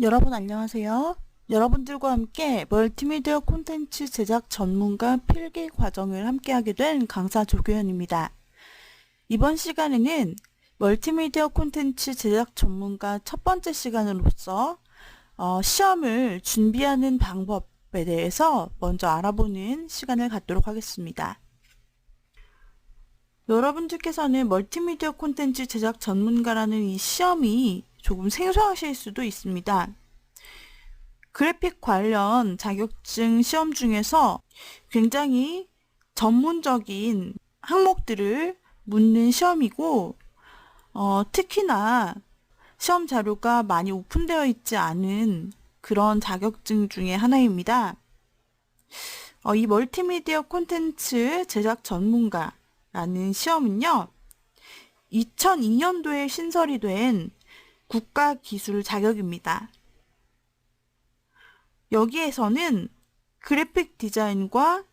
여러분 안녕하세요. 여러분들과 함께 멀티미디어 콘텐츠 제작 전문가 필기 과정을 함께하게 된 강사 조교현입니다. 이번 시간에는 멀티미디어 콘텐츠 제작 전문가 첫 번째 시간으로서 시험을 준비하는 방법에 대해서 먼저 알아보는 시간을 갖도록 하겠습니다. 여러분들께서는 멀티미디어 콘텐츠 제작 전문가라는 이 시험이 조금 생소하실 수도 있습니다. 그래픽 관련 자격증 시험 중에서 굉장히 전문적인 항목들을 묻는 시험이고, 특히나 시험 자료가 많이 오픈되어 있지 않은 그런 자격증 중에 하나입니다. 이 멀티미디어 콘텐츠 제작 전문가라는 시험은요, 2002년도에 신설이 된 국가기술 자격입니다. 여기에서는 그래픽 디자인과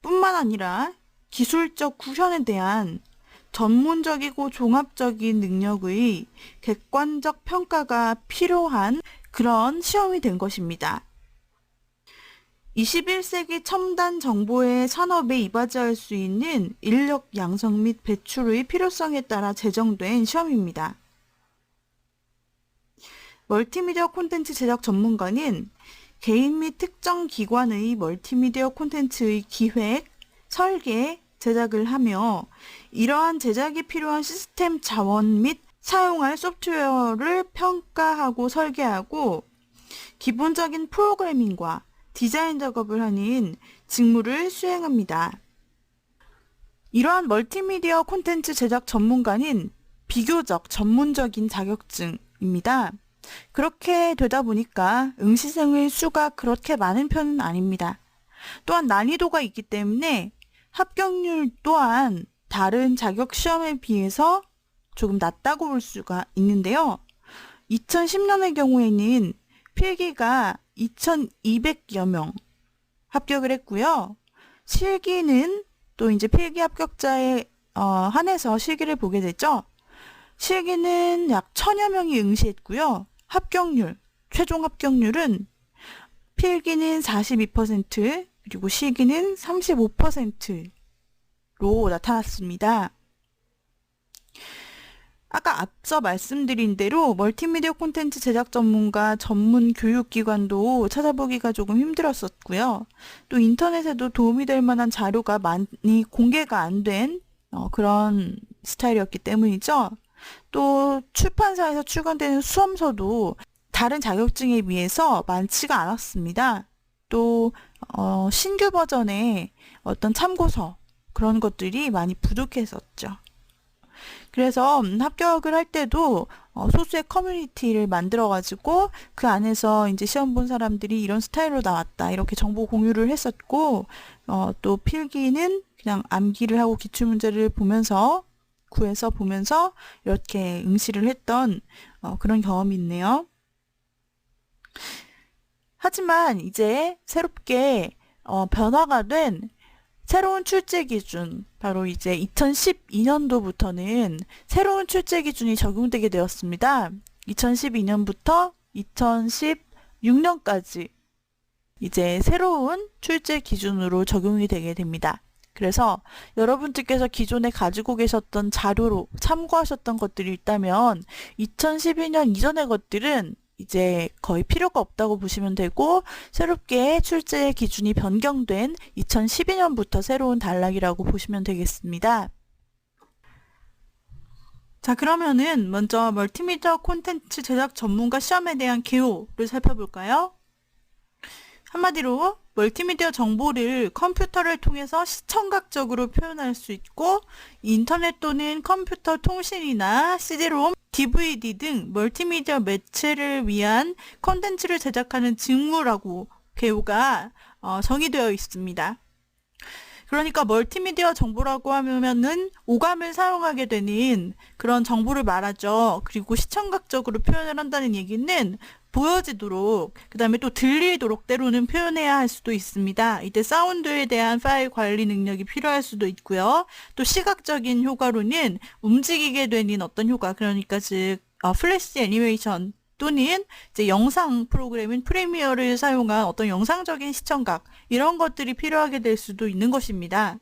뿐만 아니라 기술적 구현에 대한 전문적이고 종합적인 능력의 객관적 평가가 필요한 그런 시험이 된 것입니다. 21세기 첨단 정보의 산업에 이바지할 수 있는 인력 양성 및 배출의 필요성에 따라 제정된 시험입니다. 멀티미디어 콘텐츠 제작 전문가는 개인 및 특정 기관의 멀티미디어 콘텐츠의 기획, 설계, 제작을 하며 이러한 제작이 필요한 시스템 자원 및 사용할 소프트웨어를 평가하고 설계하고 기본적인 프로그래밍과 디자인 작업을 하는 직무를 수행합니다. 이러한 멀티미디어 콘텐츠 제작 전문가는 비교적 전문적인 자격증입니다. 그렇게 되다 보니까 응시생의 수가 그렇게 많은 편은 아닙니다. 또한 난이도가 있기 때문에 합격률 또한 다른 자격 시험에 비해서 조금 낮다고 볼 수가 있는데요. 2010년의 경우에는 필기가 2,200여 명 합격을 했고요. 실기는 또 이제 필기 합격자에 한해서 실기를 보게 되죠. 실기는 약 1,000여 명이 응시했고요. 합격률, 최종 합격률은 필기는 42%, 그리고 실기는 35%로 나타났습니다. 아까 앞서 말씀드린 대로 멀티미디어 콘텐츠 제작 전문가 전문 교육기관도 찾아보기가 조금 힘들었었고요. 또 인터넷에도 도움이 될 만한 자료가 많이 공개가 안 된 그런 스타일이었기 때문이죠. 또 출판사에서 출간되는 수험서도 다른 자격증에 비해서 많지가 않았습니다. 또 신규 버전의 어떤 참고서 그런 것들이 많이 부족했었죠. 그래서 합격을 할 때도 소수의 커뮤니티를 만들어가지고 그 안에서 이제 시험 본 사람들이 이런 스타일로 나왔다 이렇게 정보 공유를 했었고, 또 필기는 그냥 암기를 하고 기출문제를 구해서 보면서 이렇게 응시를 했던 그런 경험이 있네요. 하지만 이제 새롭게 변화가 된 새로운 출제 기준, 바로 이제 2012년도부터는 새로운 출제 기준이 적용되게 되었습니다. 2012년부터 2016년까지 이제 새로운 출제 기준으로 적용이 되게 됩니다. 그래서 여러분들께서 기존에 가지고 계셨던 자료로 참고하셨던 것들이 있다면 2012년 이전의 것들은 이제 거의 필요가 없다고 보시면 되고, 새롭게 출제 기준이 변경된 2012년부터 새로운 단락이라고 보시면 되겠습니다. 자, 그러면은 먼저 멀티미디어 콘텐츠 제작 전문가 시험에 대한 개요를 살펴볼까요? 한마디로 멀티미디어 정보를 컴퓨터를 통해서 시청각적으로 표현할 수 있고, 인터넷 또는 컴퓨터 통신이나 CD-ROM, DVD 등 멀티미디어 매체를 위한 콘텐츠를 제작하는 직무라고 개요가 정의되어 있습니다. 그러니까 멀티미디어 정보라고 하면은 오감을 사용하게 되는 그런 정보를 말하죠. 그리고 시청각적으로 표현을 한다는 얘기는 보여지도록, 그 다음에 또 들리도록 때로는 표현해야 할 수도 있습니다. 이때 사운드에 대한 파일 관리 능력이 필요할 수도 있고요. 또 시각적인 효과로는 움직이게 되는 어떤 효과, 그러니까 즉 플래시 애니메이션 또는 이제 영상 프로그램인 프리미어를 사용한 어떤 영상적인 시청각, 이런 것들이 필요하게 될 수도 있는 것입니다.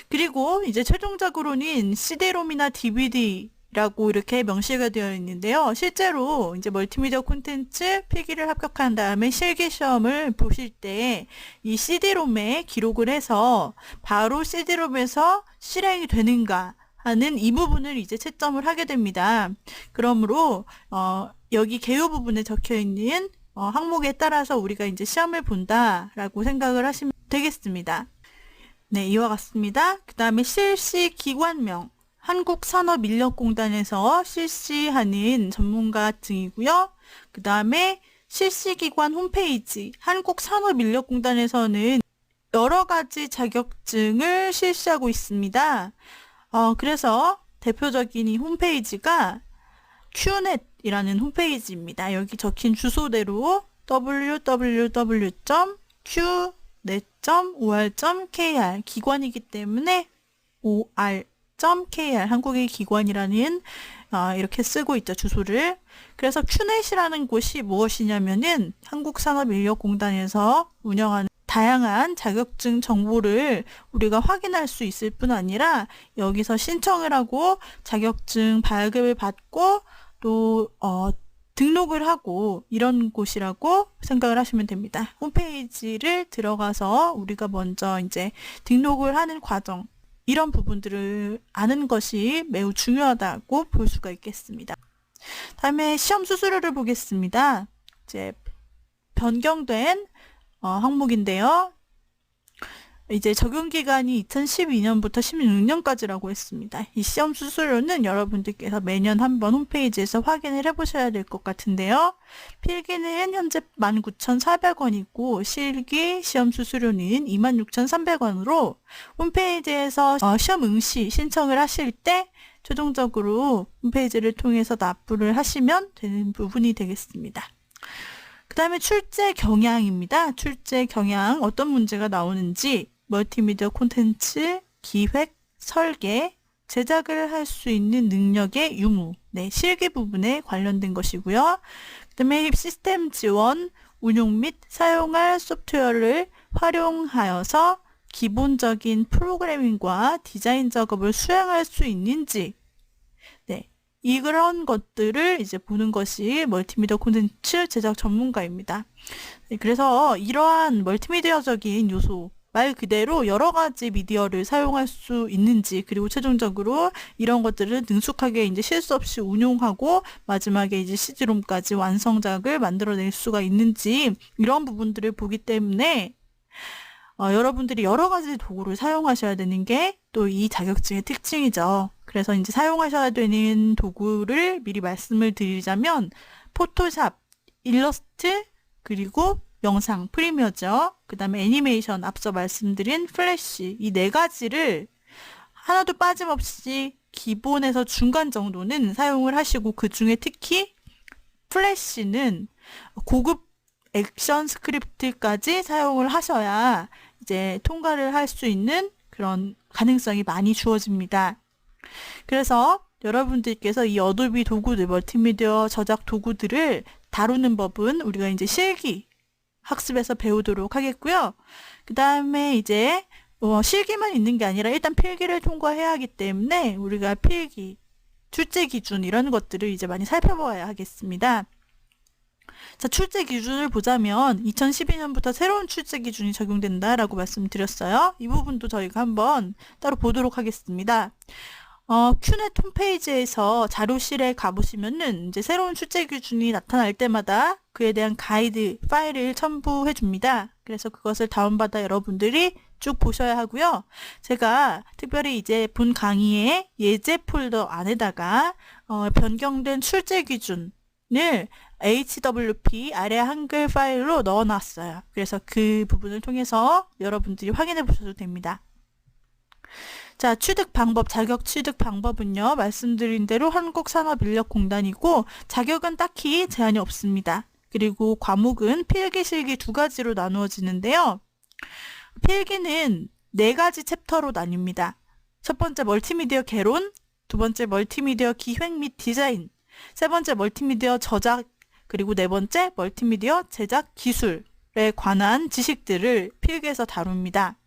그리고 이제 최종적으로는 CD롬이나 DVD라고 이렇게 명시가 되어 있는데요. 실제로 이제 멀티미디어 콘텐츠 필기를 합격한 다음에 실기 시험을 보실 때 이 CD롬에 기록을 해서 바로 CD롬에서 실행이 되는가 하는 이 부분을 이제 채점을 하게 됩니다. 그러므로 여기 개요 부분에 적혀 있는 항목에 따라서 우리가 이제 시험을 본다라고 생각을 하시면 되겠습니다. 네, 이와 같습니다. 그 다음에 실시 기관명, 한국산업인력공단에서 실시하는 전문가 등이고요. 그 다음에 실시기관 홈페이지, 한국산업인력공단에서는 여러 가지 자격증을 실시하고 있습니다. 그래서 대표적인 이 홈페이지가 QNet이라는 홈페이지입니다. 여기 적힌 주소대로 www.qnet.or.kr 기관이기 때문에 or.kr 한국의 기관이라는 이렇게 쓰고 있죠, 주소를. 그래서 QNet이라는 곳이 무엇이냐면은 한국산업인력공단에서 운영하는 다양한 자격증 정보를 우리가 확인할 수 있을 뿐 아니라 여기서 신청을 하고 자격증 발급을 받고 또 등록을 하고 이런 곳이라고 생각을 하시면 됩니다. 홈페이지를 들어가서 우리가 먼저 이제 등록을 하는 과정, 이런 부분들을 아는 것이 매우 중요하다고 볼 수가 있겠습니다. 다음에 시험 수수료를 보겠습니다. 이제 변경된 항목인데요. 이제 적용기간이 2012년부터 16년까지라고 했습니다. 이 시험 수수료는 여러분들께서 매년 한번 홈페이지에서 확인을 해보셔야 될 것 같은데요. 필기는 현재 19,400원이고 실기 시험 수수료는 26,300원으로 홈페이지에서 시험 응시 신청을 하실 때 최종적으로 홈페이지를 통해서 납부를 하시면 되는 부분이 되겠습니다. 그 다음에 출제 경향입니다. 출제 경향 어떤 문제가 나오는지 멀티미디어 콘텐츠, 기획, 설계, 제작을 할 수 있는 능력의 유무, 네, 실기 부분에 관련된 것이고요. 그 다음에 시스템 지원, 운용 및 사용할 소프트웨어를 활용하여서 기본적인 프로그래밍과 디자인 작업을 수행할 수 있는지, 네, 이런 것들을 이제 보는 것이 멀티미디어 콘텐츠 제작 전문가입니다. 네, 그래서 이러한 멀티미디어적인 요소, 말 그대로 여러 가지 미디어를 사용할 수 있는지, 그리고 최종적으로 이런 것들을 능숙하게 이제 실수 없이 운용하고 마지막에 이제 CD롬까지 완성작을 만들어낼 수가 있는지, 이런 부분들을 보기 때문에 여러분들이 여러 가지 도구를 사용하셔야 되는 게 또 이 자격증의 특징이죠. 그래서 이제 사용하셔야 되는 도구를 미리 말씀을 드리자면 포토샵, 일러스트, 그리고 영상, 프리미어죠. 그 다음에 애니메이션, 앞서 말씀드린 플래시, 이 네 가지를 하나도 빠짐없이 기본에서 중간 정도는 사용을 하시고, 그 중에 특히 플래시는 고급 액션 스크립트까지 사용을 하셔야 이제 통과를 할 수 있는 그런 가능성이 많이 주어집니다. 그래서 여러분들께서 이 어도비 도구들, 멀티미디어 저작 도구들을 다루는 법은 우리가 이제 실기 학습에서 배우도록 하겠고요. 그 다음에 이제 실기만 있는 게 아니라 일단 필기를 통과해야 하기 때문에 우리가 필기, 출제 기준 이런 것들을 이제 많이 살펴봐야 하겠습니다. 자, 출제 기준을 보자면 2012년부터 새로운 출제 기준이 적용된다라고 말씀드렸어요. 이 부분도 저희가 한번 따로 보도록 하겠습니다. 큐넷 홈페이지에서 자료실에 가보시면은 이제 새로운 출제 기준이 나타날 때마다 그에 대한 가이드 파일을 첨부해 줍니다. 그래서 그것을 다운받아 여러분들이 쭉 보셔야 하고요. 제가 특별히 이제 본 강의의 예제 폴더 안에다가 변경된 출제 기준을 HWP 아래 한글 파일로 넣어놨어요. 그래서 그 부분을 통해서 여러분들이 확인해 보셔도 됩니다. 자, 취득 방법, 자격 취득 방법은요, 말씀드린 대로 한국산업인력공단이고 자격은 딱히 제한이 없습니다. 그리고 과목은 필기, 실기 두 가지로 나누어지는데요. 필기는 네 가지 챕터로 나뉩니다. 첫 번째 멀티미디어 개론, 두 번째 멀티미디어 기획 및 디자인, 세 번째 멀티미디어 저작, 그리고 네 번째 멀티미디어 제작 기술에 관한 지식들을 필기에서 다룹니다.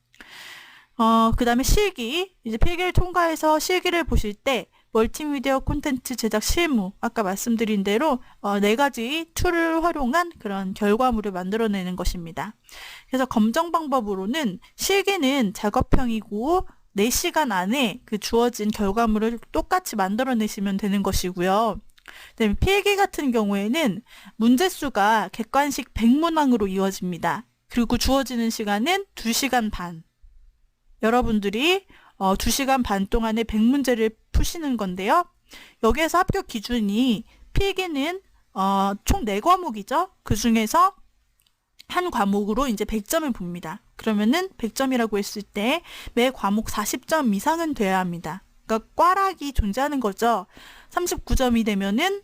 그 다음에 실기, 이제 필기를 통과해서 실기를 보실 때 멀티미디어 콘텐츠 제작 실무, 아까 말씀드린 대로 네 가지 툴을 활용한 그런 결과물을 만들어내는 것입니다. 그래서 검정 방법으로는 실기는 작업형이고 4시간 안에 그 주어진 결과물을 똑같이 만들어내시면 되는 것이고요. 그다음에 필기 같은 경우에는 문제수가 객관식 100문항으로 이어집니다. 그리고 주어지는 시간은 2시간 반. 여러분들이 2시간 반 동안에 100문제를 푸시는 건데요. 여기에서 합격 기준이 필기는 총 4과목이죠. 그 중에서 한 과목으로 이제 100점을 봅니다. 그러면은 100점이라고 했을 때 매 과목 40점 이상은 돼야 합니다. 그러니까 꽈락이 존재하는 거죠. 39점이 되면은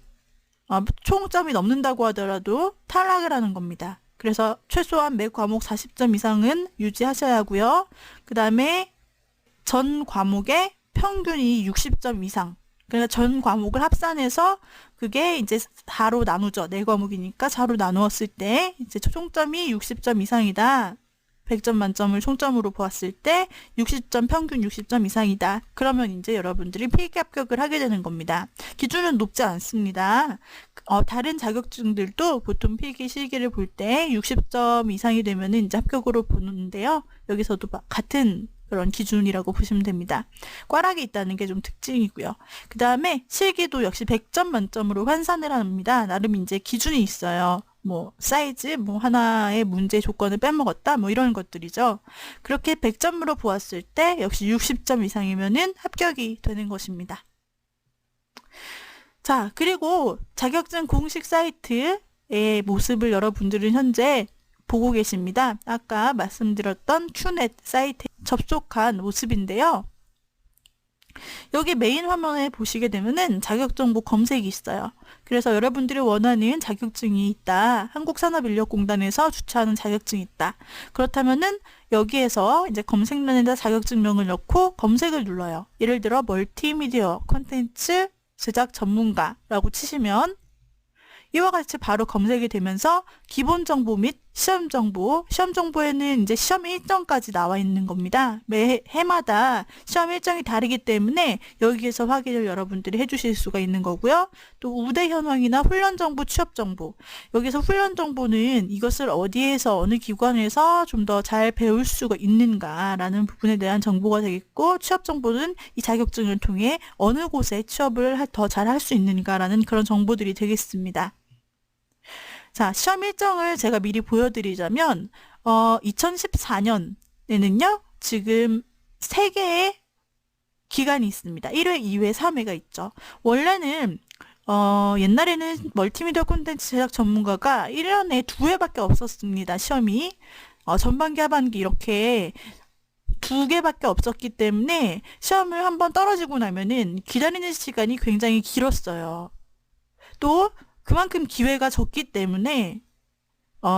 총점이 넘는다고 하더라도 탈락을 하는 겁니다. 그래서 최소한 매 과목 40점 이상은 유지하셔야 하고요. 그 다음에 전 과목의 평균이 60점 이상. 그러니까 전 과목을 합산해서 그게 이제 4로 나누죠. 4과목이니까 4로 나누었을 때 이제 총점이 60점 이상이다. 100점 만점을 총점으로 보았을 때 60점, 평균 60점 이상이다. 그러면 이제 여러분들이 필기 합격을 하게 되는 겁니다. 기준은 높지 않습니다. 다른 자격증들도 보통 필기 실기를 볼 때 60점 이상이 되면 이제 합격으로 보는데요. 여기서도 같은 그런 기준이라고 보시면 됩니다. 꽈락이 있다는 게 좀 특징이고요. 그 다음에 실기도 역시 100점 만점으로 환산을 합니다. 나름 이제 기준이 있어요. 뭐 사이즈, 뭐 하나의 문제 조건을 빼먹었다, 뭐 이런 것들이죠. 그렇게 100점으로 보았을 때 역시 60점 이상이면은 합격이 되는 것입니다. 자, 그리고 자격증 공식 사이트의 모습을 여러분들은 현재 보고 계십니다. 아까 말씀드렸던 큐넷 사이트에 접속한 모습인데요. 여기 메인 화면에 보시게 되면은 자격정보 검색이 있어요. 그래서 여러분들이 원하는 자격증이 있다. 한국산업인력공단에서 주최하는 자격증이 있다. 그렇다면은 여기에서 이제 검색란에다 자격증명을 넣고 검색을 눌러요. 예를 들어 멀티미디어 콘텐츠 제작 전문가라고 치시면 이와 같이 바로 검색이 되면서 기본 정보 및 시험 정보, 시험 정보에는 이제 시험 일정까지 나와 있는 겁니다. 매 해마다 시험 일정이 다르기 때문에 여기에서 확인을 여러분들이 해주실 수가 있는 거고요. 또 우대 현황이나 훈련 정보, 취업 정보. 여기서 훈련 정보는 이것을 어디에서 어느 기관에서 좀 더 잘 배울 수가 있는가라는 부분에 대한 정보가 되겠고, 취업 정보는 이 자격증을 통해 어느 곳에 취업을 더 잘 할 수 있는가라는 그런 정보들이 되겠습니다. 자, 시험 일정을 제가 미리 보여드리자면 2014년에는요. 지금 3개의 기간이 있습니다. 1회, 2회, 3회가 있죠. 원래는 옛날에는 멀티미디어 콘텐츠 제작 전문가가 1년에 2회밖에 없었습니다. 시험이. 전반기, 하반기 이렇게 2개밖에 없었기 때문에 시험을 한번 떨어지고 나면은 기다리는 시간이 굉장히 길었어요. 또 그만큼 기회가 적기 때문에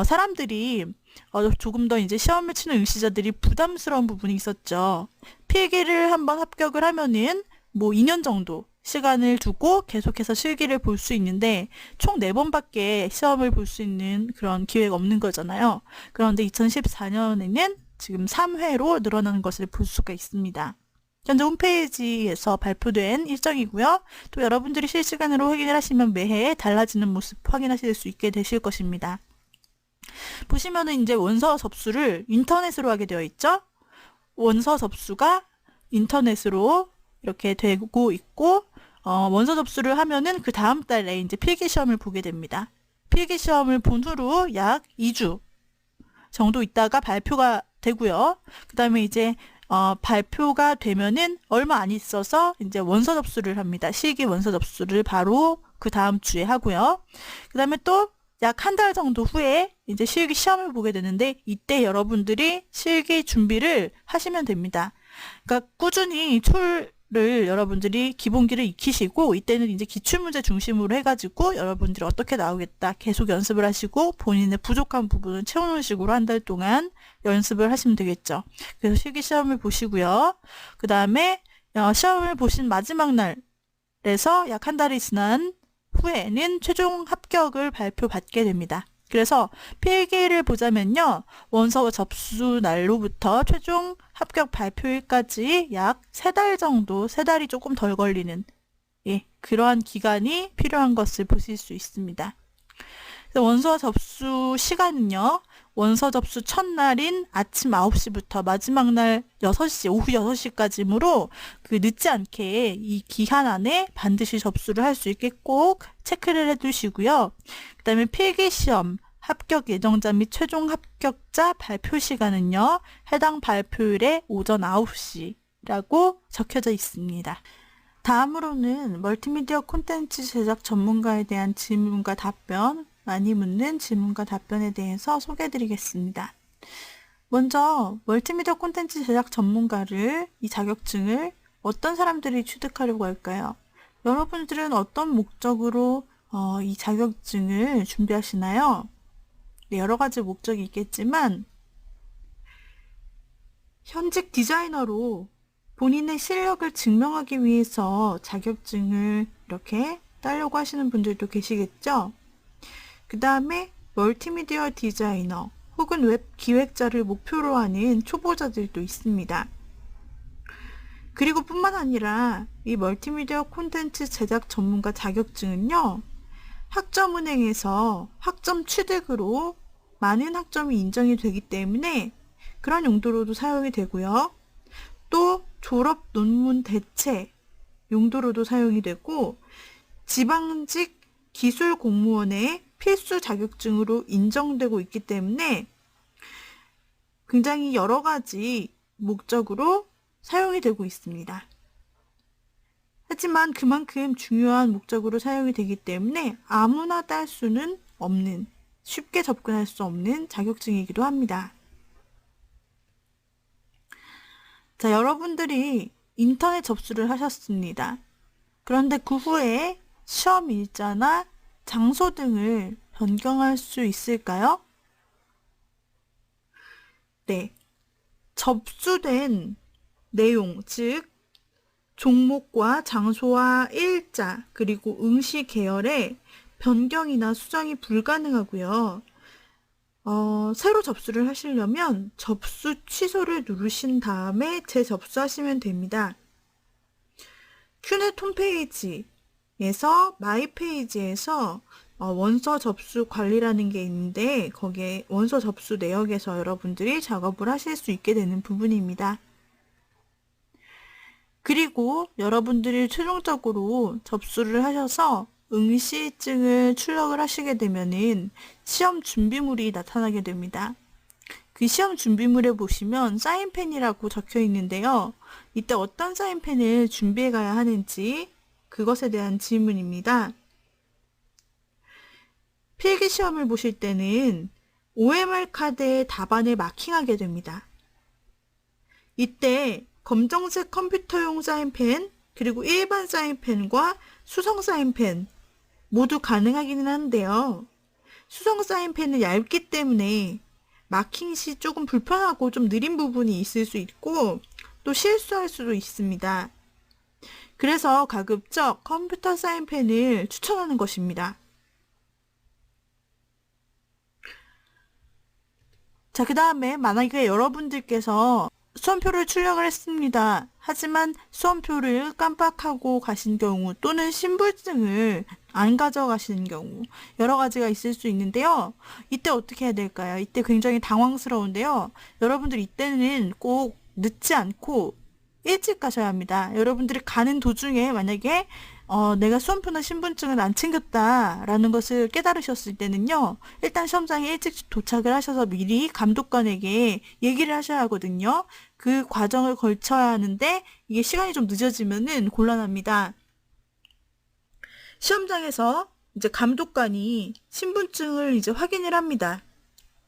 사람들이 조금 더 이제 시험을 치는 응시자들이 부담스러운 부분이 있었죠. 필기를 한번 합격을 하면은 뭐 2년 정도 시간을 두고 계속해서 실기를 볼 수 있는데 총 4번밖에 시험을 볼 수 있는 그런 기회가 없는 거잖아요. 그런데 2014년에는 지금 3회로 늘어나는 것을 볼 수가 있습니다. 현재 홈페이지에서 발표된 일정이고요. 또 여러분들이 실시간으로 확인을 하시면 매해 달라지는 모습 확인하실 수 있게 되실 것입니다. 보시면은 이제 원서 접수를 인터넷으로 하게 되어 있죠. 원서 접수가 인터넷으로 이렇게 되고 있고, 원서 접수를 하면은 그 다음 달에 이제 필기 시험을 보게 됩니다. 필기 시험을 본 후로 약 2주 정도 있다가 발표가 되고요. 그 다음에 이제 발표가 되면은 얼마 안 있어서 이제 원서 접수를 합니다. 실기 원서 접수를 바로 그 다음 주에 하고요. 그 다음에 또 약 한 달 정도 후에 이제 실기 시험을 보게 되는데 이때 여러분들이 실기 준비를 하시면 됩니다. 그러니까 꾸준히 툴을 여러분들이 기본기를 익히시고 이때는 이제 기출문제 중심으로 해가지고 여러분들이 어떻게 나오겠다 계속 연습을 하시고 본인의 부족한 부분을 채우는 식으로 한 달 동안 연습을 하시면 되겠죠. 그래서 실기 시험을 보시고요. 그 다음에 시험을 보신 마지막 날에서 약 한 달이 지난 후에는 최종 합격을 발표받게 됩니다. 그래서 필기를 보자면요. 원서 접수 날로부터 최종 합격 발표일까지 약 3달 정도, 3달이 조금 덜 걸리는 그러한 기간이 필요한 것을 보실 수 있습니다. 원서 접수 시간은요. 원서 접수 첫날인 아침 9시부터 마지막 날 6시, 오후 6시까지므로 늦지 않게 이 기한 안에 반드시 접수를 할 수 있게 꼭 체크를 해두시고요. 그 다음에 필기시험 합격 예정자 및 최종 합격자 발표 시간은요. 해당 발표일에 오전 9시라고 적혀져 있습니다. 다음으로는 멀티미디어 콘텐츠 제작 전문가에 대한 질문과 답변, 많이 묻는 질문과 답변에 대해서 소개해드리겠습니다. 먼저 멀티미디어 콘텐츠 제작 전문가를, 이 자격증을 어떤 사람들이 취득하려고 할까요? 여러분들은 어떤 목적으로 이 자격증을 준비하시나요? 네, 여러 가지 목적이 있겠지만 현직 디자이너로 본인의 실력을 증명하기 위해서 자격증을 이렇게 따려고 하시는 분들도 계시겠죠? 그 다음에 멀티미디어 디자이너 혹은 웹 기획자를 목표로 하는 초보자들도 있습니다. 그리고 뿐만 아니라 이 멀티미디어 콘텐츠 제작 전문가 자격증은요. 학점은행에서 학점 취득으로 많은 학점이 인정이 되기 때문에 그런 용도로도 사용이 되고요. 또 졸업 논문 대체 용도로도 사용이 되고 지방직 기술 공무원의 필수 자격증으로 인정되고 있기 때문에 굉장히 여러 가지 목적으로 사용이 되고 있습니다. 하지만 그만큼 중요한 목적으로 사용이 되기 때문에 아무나 딸 수는 없는, 쉽게 접근할 수 없는 자격증이기도 합니다. 자, 여러분들이 인터넷 접수를 하셨습니다. 그런데 그 후에 시험 일자나 장소 등을 변경할 수 있을까요? 네. 접수된 내용, 즉 종목과 장소와 일자, 그리고 응시 계열의 변경이나 수정이 불가능하고요. 새로 접수를 하시려면 접수 취소를 누르신 다음에 재접수하시면 됩니다. 큐넷 홈페이지에서 마이 페이지에서 원서 접수 관리라는 게 있는데 거기에 원서 접수 내역에서 여러분들이 작업을 하실 수 있게 되는 부분입니다. 그리고 여러분들이 최종적으로 접수를 하셔서 응시증을 출력을 하시게 되면은 시험 준비물이 나타나게 됩니다. 그 시험 준비물에 보시면 사인펜이라고 적혀 있는데요. 이때 어떤 사인펜을 준비해 가야 하는지 그것에 대한 질문입니다. 필기시험을 보실 때는 OMR 카드의 답안을 마킹하게 됩니다. 이때 검정색 컴퓨터용 사인펜, 그리고 일반 사인펜과 수성 사인펜 모두 가능하기는 한데요. 수성 사인펜은 얇기 때문에 마킹 시 조금 불편하고 좀 느린 부분이 있을 수 있고 또 실수할 수도 있습니다. 그래서 가급적 컴퓨터 사인펜을 추천하는 것입니다. 자, 그 다음에 만약에 여러분들께서 수험표를 출력을 했습니다. 하지만 수험표를 깜빡하고 가신 경우 또는 신분증을 안 가져가시는 경우 여러 가지가 있을 수 있는데요. 이때 어떻게 해야 될까요? 이때 굉장히 당황스러운데요. 여러분들 이때는 꼭 늦지 않고 일찍 가셔야 합니다. 여러분들이 가는 도중에 만약에 내가 수험표나 신분증을 안 챙겼다라는 것을 깨달으셨을 때는요. 일단 시험장에 일찍 도착을 하셔서 미리 감독관에게 얘기를 하셔야 하거든요. 그 과정을 걸쳐야 하는데 이게 시간이 좀 늦어지면은 곤란합니다. 시험장에서 이제 감독관이 신분증을 이제 확인을 합니다.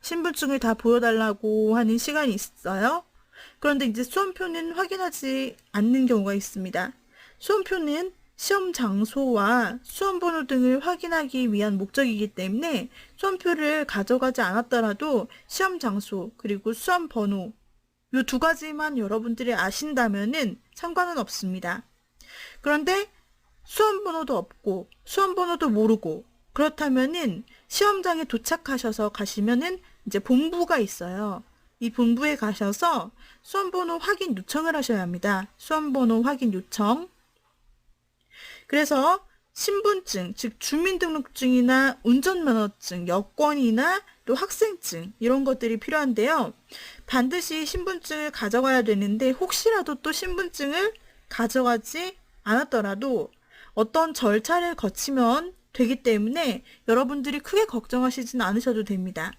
신분증을 다 보여달라고 하는 시간이 있어요. 그런데 이제 수험표는 확인하지 않는 경우가 있습니다. 수험표는 시험 장소와 수험 번호 등을 확인하기 위한 목적이기 때문에 수험표를 가져가지 않았더라도 시험 장소 그리고 수험 번호 이 두 가지만 여러분들이 아신다면은 상관은 없습니다. 그런데 수험번호도 없고 수험번호도 모르고 그렇다면은 시험장에 도착하셔서 가시면은 이제 본부가 있어요. 이 본부에 가셔서 수험번호 확인 요청을 하셔야 합니다. 수험번호 확인 요청. 그래서 신분증, 즉 주민등록증이나 운전면허증, 여권이나 또 학생증 이런 것들이 필요한데요. 반드시 신분증을 가져가야 되는데 혹시라도 또 신분증을 가져가지 않았더라도 어떤 절차를 거치면 되기 때문에 여러분들이 크게 걱정하시지는 않으셔도 됩니다.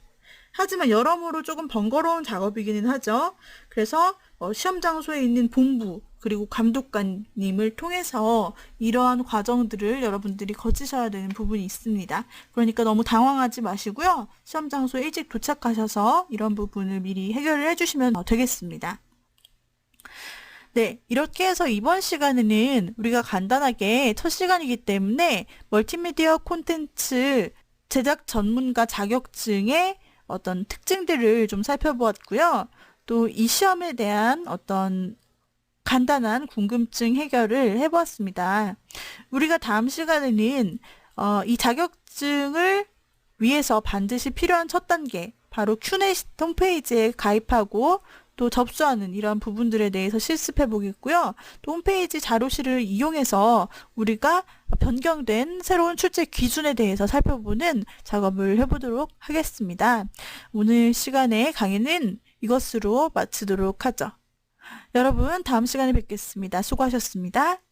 하지만 여러모로 조금 번거로운 작업이기는 하죠. 그래서 시험 장소에 있는 본부 그리고 감독관님을 통해서 이러한 과정들을 여러분들이 거치셔야 되는 부분이 있습니다. 그러니까 너무 당황하지 마시고요. 시험 장소에 일찍 도착하셔서 이런 부분을 미리 해결을 해주시면 되겠습니다. 네, 이렇게 해서 이번 시간에는 우리가 간단하게 첫 시간이기 때문에 멀티미디어 콘텐츠 제작 전문가 자격증의 어떤 특징들을 좀 살펴보았고요. 또 이 시험에 대한 어떤 간단한 궁금증 해결을 해보았습니다. 우리가 다음 시간에는 이 자격증을 위해서 반드시 필요한 첫 단계, 바로 큐넷 홈페이지에 가입하고 또 접수하는 이런 부분들에 대해서 실습해 보겠고요. 또 홈페이지 자료실을 이용해서 우리가 변경된 새로운 출제 기준에 대해서 살펴보는 작업을 해보도록 하겠습니다. 오늘 시간의 강의는 이것으로 마치도록 하죠. 여러분, 다음 시간에 뵙겠습니다. 수고하셨습니다.